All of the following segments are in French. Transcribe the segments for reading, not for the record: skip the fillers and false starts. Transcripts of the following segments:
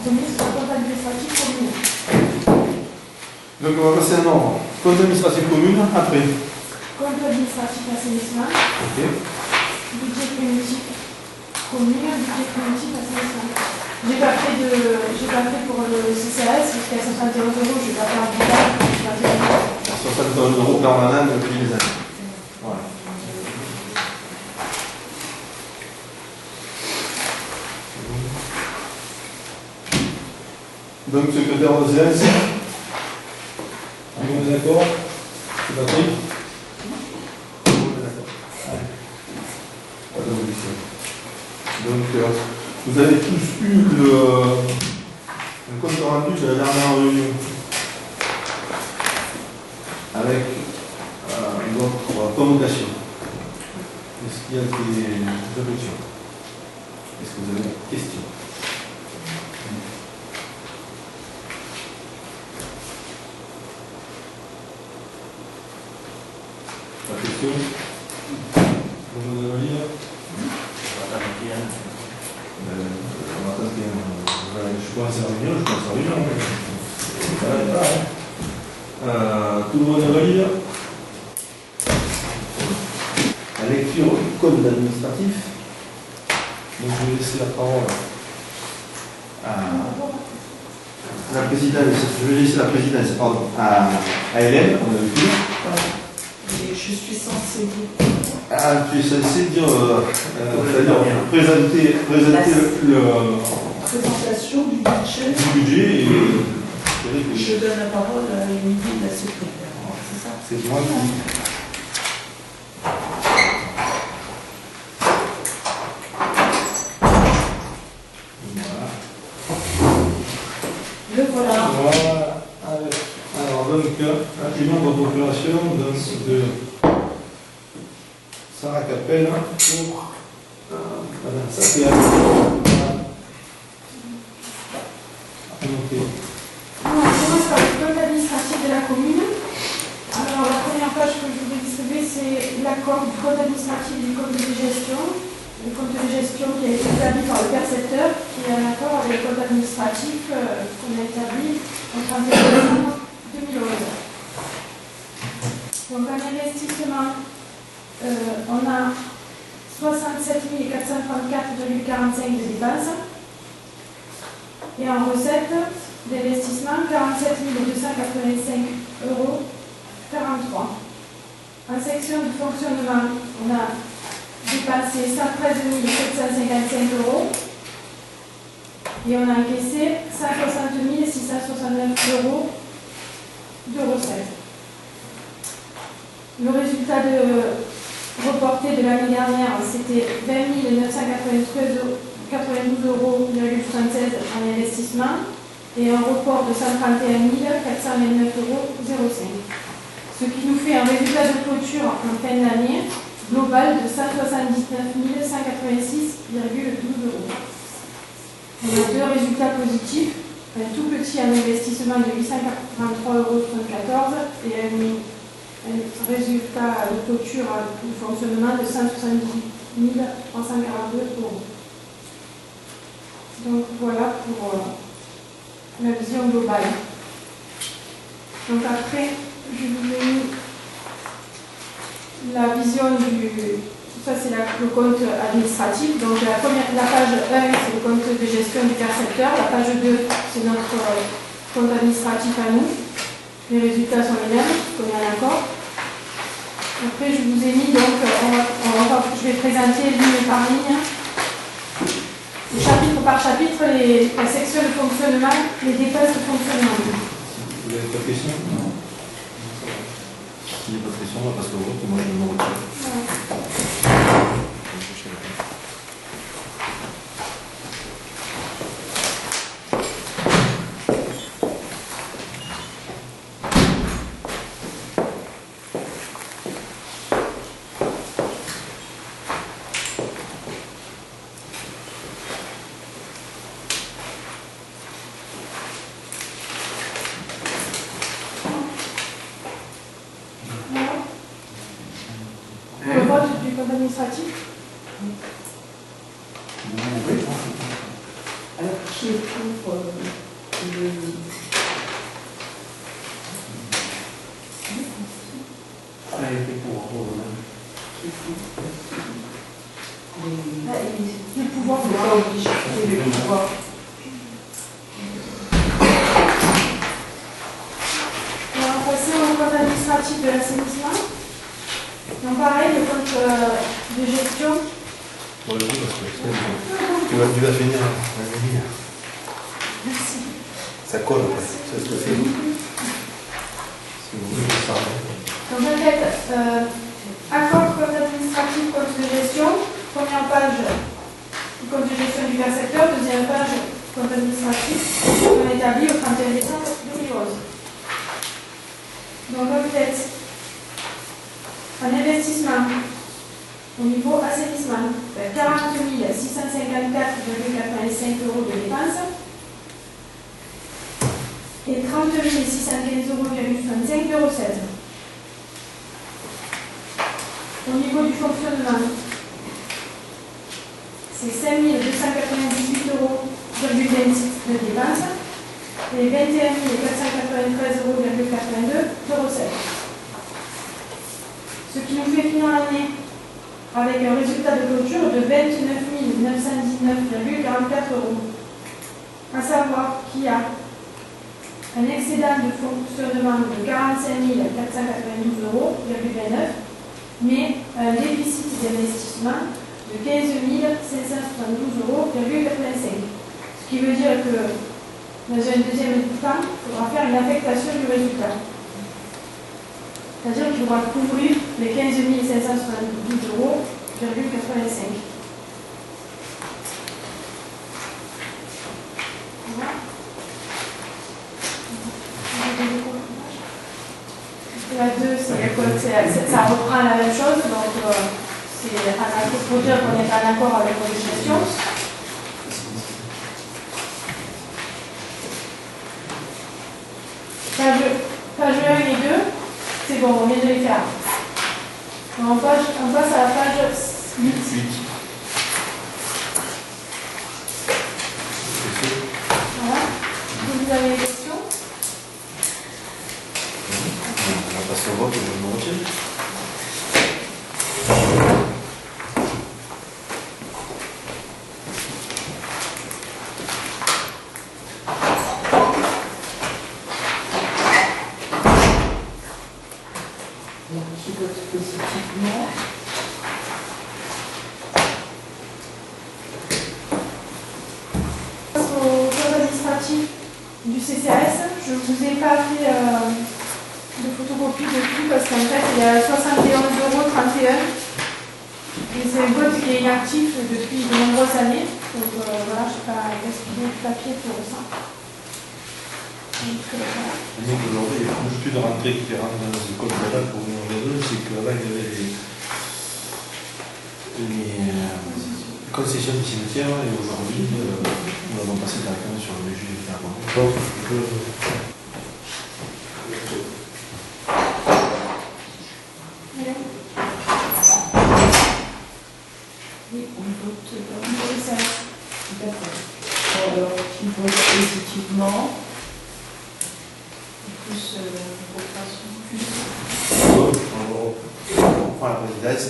premier sur le compte administratif commune. Donc on va passer un ordre. Compte administratif commune, après. Compte administratif assainissement. Ok. Budget primitif commune, budget primitif assainissement. J'ai pas fait pour le CCAS, jusqu'à 71 €, je vais pas faire un budget. 71 € permanents depuis les années. Voilà. Donc, secrétaire de séance, on est d'accord? C'est Patrick? On est d'accord. Pas d'objection. Donc, vous avez tous eu le compte rendu de la dernière réunion avec votre convocation. Est-ce qu'il y a des objections? Est-ce que vous avez des questions? Pas de questions? Vous nous allez lire? On va tenter. Je pense à réunion, tout le monde va lire. La lecture du code administratif. Donc je vais laisser la parole à la présidence. Je vais laisser la présidence à Hélène, on a vu. Je suis censée dire. Ah, tu es censé dire, présenter le Présentation du budget. budget et Je donne la parole à Émilie, la secrétaire. C'est ça? c'est moi qui. Le voilà. Voilà. Alors donc, un nombre de population de Sarah Capelle pour Madame Sapéa. Ok. On commence par le compte administratif de la commune. Alors, la première page que je vous ai distribuée, c'est l'accord du compte administratif et du compte de gestion. Le compte de gestion qui a été établi par le percepteur, qui est en accord avec le compte administratif qu'on a établi au 31 décembre 2011. Donc, en investissement, on a 67 434,45 de dépenses. Et en recette d'investissement, 47 285,43 €. En section de fonctionnement, on a dépensé 113 755 € et on a encaissé 160 669 € de recettes. Le résultat reporté de l'année dernière, c'était 20 992,76 € en investissement et un report de 131 429,05 €. Ce qui nous fait un résultat de clôture en fin d'année global de 179 186,12 €. On a deux résultats positifs, un tout petit en investissement de 843,74 € et un résultat de clôture de fonctionnement de 170 342 €. Donc voilà pour la vision globale. Donc après, je vous ai mis la vision ça c'est le compte administratif. Donc la page 1 c'est le compte de gestion du percepteur, la page 2 c'est notre compte administratif à nous. Les résultats sont les mêmes, qu'on est en accord. Après je vous ai mis donc, je vais présenter ligne par ligne, chapitre par chapitre, la section de fonctionnement, les dépenses de fonctionnement. Vous n'avez pas de questions? Non. S'il n'y a pas de questions, on va passer au vote. Moi, je me retire. Le vote du compte administratif. Oui. Qui est pour le... Le pouvoir de pas obligé. Et le pouvoir. On va passer au compte administratif de l'assainissement. Donc pareil, le compte de gestion. Bon, le coup, parce que tu vas finir. Merci. Ça colle après. C'est ce que c'est. Si vous voulez, ça. Donc en fait, accord compte administratif, compte de gestion. Première page, compte de gestion du secteur. Deuxième page, compte administratif. On établit au 31 décembre 2011. Donc en fait, un investissement au niveau assainissement, 40 654,85 € de dépenses et 30 615,65 € €. Au niveau du fonctionnement, c'est 5 298,26 € de dépenses et 21 493,82 €. Ce qui nous fait finir l'année avec un résultat de clôture de 29 919,44 €. À savoir qu'il y a un excédent de fonctionnement de 45 492,29 €, mais un déficit d'investissement de 15 572,85 €. Ce qui veut dire que dans un deuxième temps, il faudra faire une affectation du résultat. C'est-à-dire qu'il faudra couvrir les 15 572,85 €. Voilà. La 2, ça reprend la même chose, donc c'est pour dire qu'on est en accord avec la gestion. Page 1 et 2, c'est bon, on vient de les faire. On passe à la page 8. Voilà. Vous avez des questions? On va passer au vote, je me retire. Qui vote positivement. Au code administratif du CCAS, je ne vous ai pas fait de photocopie de tout parce qu'en fait il y a 71,31 €. Et c'est un code qui est inactif depuis de nombreuses années. Donc voilà, je n'ai pas gaspillé de papier pour ça. Donc, voilà. Aujourd'hui, il y a plus de rentrées qui rentrent dans les écoles locales pour venir les deux, c'est qu'avant il y avait les concessions du cimetière et aujourd'hui, nous avons passé directement sur le budget du terme. Oui, on vote Oui, ça. d'accord. Alors, qui vote positivement. Plus On prend la présidence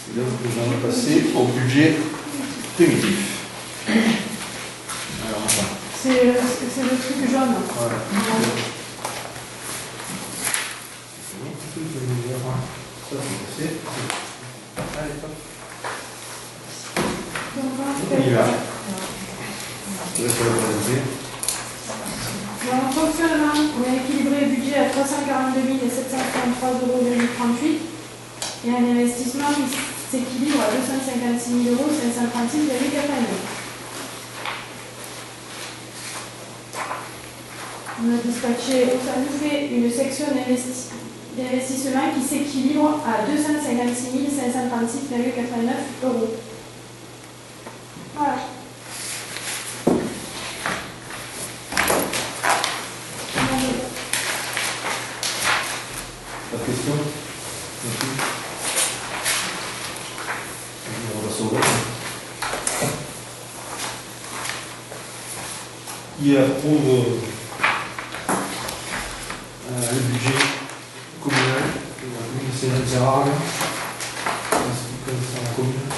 et donc nous allons passer au budget primitif. Alors, C'est le truc jaune. voilà. Ça, c'est passé. Allez, top. Donc, On y va. Je laisse le présenter. dans le fonctionnement, on a équilibré le budget à 342 733,38 € et un investissement qui s'équilibre à 256 536,89 €. On a dispatché, ça nous fait une section d'investissement qui s'équilibre à 256 536,89 €. Voilà. Pas de questions? Merci. On va sauver. qui approuve le budget communal de la commune de Saint-Jean-de-Zérard. Est-ce que vous connaissez la commune?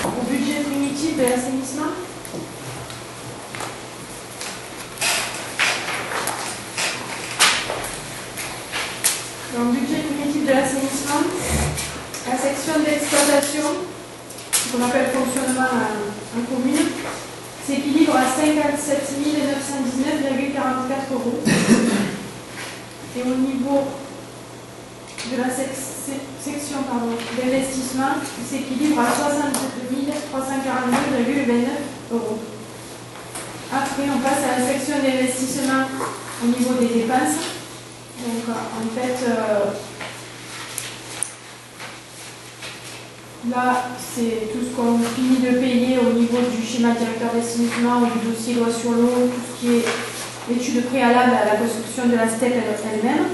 Au budget primitif de l'assainissement. Dans le budget primitif de l'assainissement, la section d'exploitation, qu'on appelle fonctionnement en commune, s'équilibre à 57 919,44 €. Et au niveau de la section d'investissement, il s'équilibre à 62 342,29 €. Après, on passe à la section d'investissement au niveau des dépenses. Donc, en fait, là, c'est tout ce qu'on finit de payer au niveau du schéma directeur d'assainissement ou du dossier loi sur l'eau, tout ce qui est étude préalable à la construction de la STEP elle-même.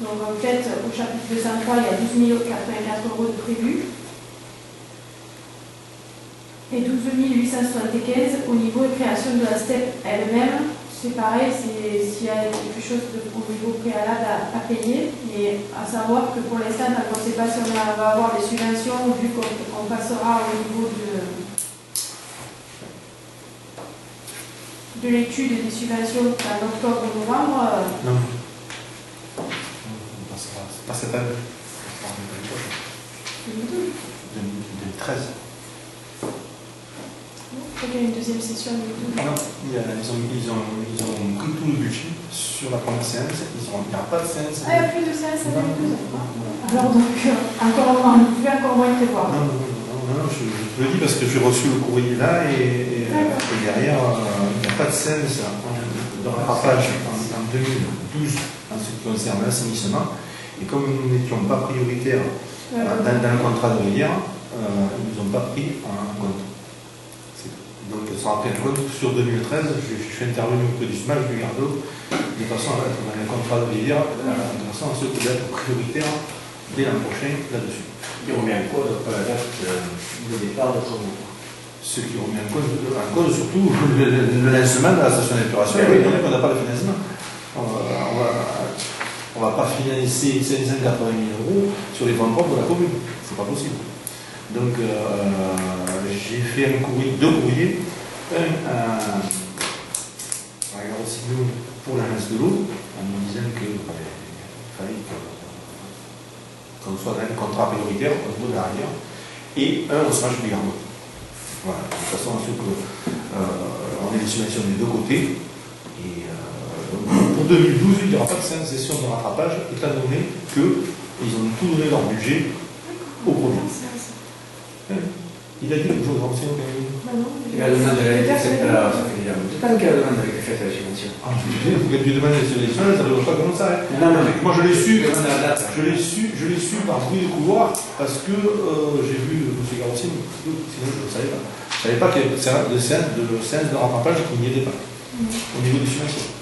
Donc, en fait, au chapitre 203, il y a 12 084 € de prévus. Et 12 875 au niveau de création de la STEP elle-même. C'est pareil, s'il y a quelque chose au niveau préalable à payer, mais à savoir que pour l'instant, on ne sait pas si on va avoir des subventions, vu qu'on passera au niveau de l'étude des subventions en octobre ou novembre. Non. C'est pas cette année. 2013. Il y a une deuxième session. Non, ils ont pris tout le budget sur la première séance. Il n'y a pas de séance. Ah, il n'y a plus de séance à 2012. Alors donc, on pouvait encore moins prévoir. Non, je te le dis parce que j'ai reçu le courrier là et derrière, il n'y a pas de séance de rattrapage en 2012 en ce qui concerne l'assainissement. Et comme nous n'étions pas prioritaires dans le contrat de rivière, ils ne nous ont pas pris en compte. Donc ça a pris en compte sur 2013, je suis intervenu auprès du SMAC, du Gardeau, de façon à être dans les contrats de rivière, de façon à ce que d'être prioritaire dès l'an prochain là-dessus. Qui remet en cause la date de départ de travaux. Ce qui remet en cause surtout le lancement de la station d'épuration, étant donné qu'on n'a pas le financement. On ne va pas financer 580 000 € sur les fonds propres de la commune, c'est pas possible. Donc, j'ai fait deux courriers, un à la gare Signaux pour l'agence de l'eau, en me disant qu'il fallait qu'on soit dans un contrat prioritaire au niveau de la rivière, et un au SMAC du Gardeau. Voilà, de toute façon, on est des subventions des deux côtés. Et pour 2012, il n'y aura pas de session de rattrapage, étant donné qu'ils ont tout donné leur budget au projet. Il a dit que je vous renseigne quand même. La demande a été faite, ça fait déjà longtemps que la demande a été faite à la subvention. Ah, je disais, vous faites une demande de subvention, ça ne veut pas comme ça. Non, moi je l'ai su par bruit de couloir, parce que j'ai vu M. Garossier, sinon je ne savais pas. Je ne savais pas qu'il y avait de séance de rattrapage qui n'y était pas, au niveau des subventions.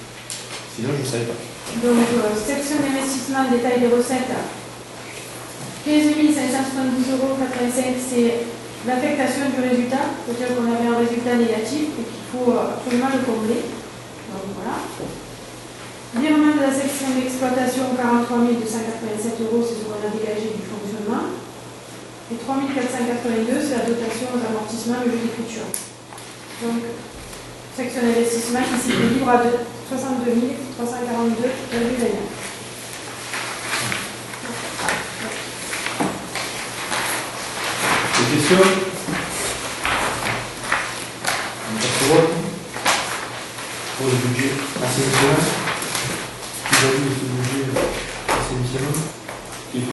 Sinon je ne savais pas. Donc, section d'investissement, détail des recettes. 15 572,85 €, c'est l'affectation du résultat, c'est-à-dire qu'on avait un résultat négatif et qu'il faut absolument le combler. Donc voilà. Virement de la section d'exploitation, 43 287 €, c'est ce qu'on a dégagé du fonctionnement. Et 3 482, c'est la dotation aux amortissements de l'écriture. Donc, section d'investissement qui s'équilibre à 62 342,29 €. Des questions? On passe au vote pour le budget assainissement. Qui va dire ce budget?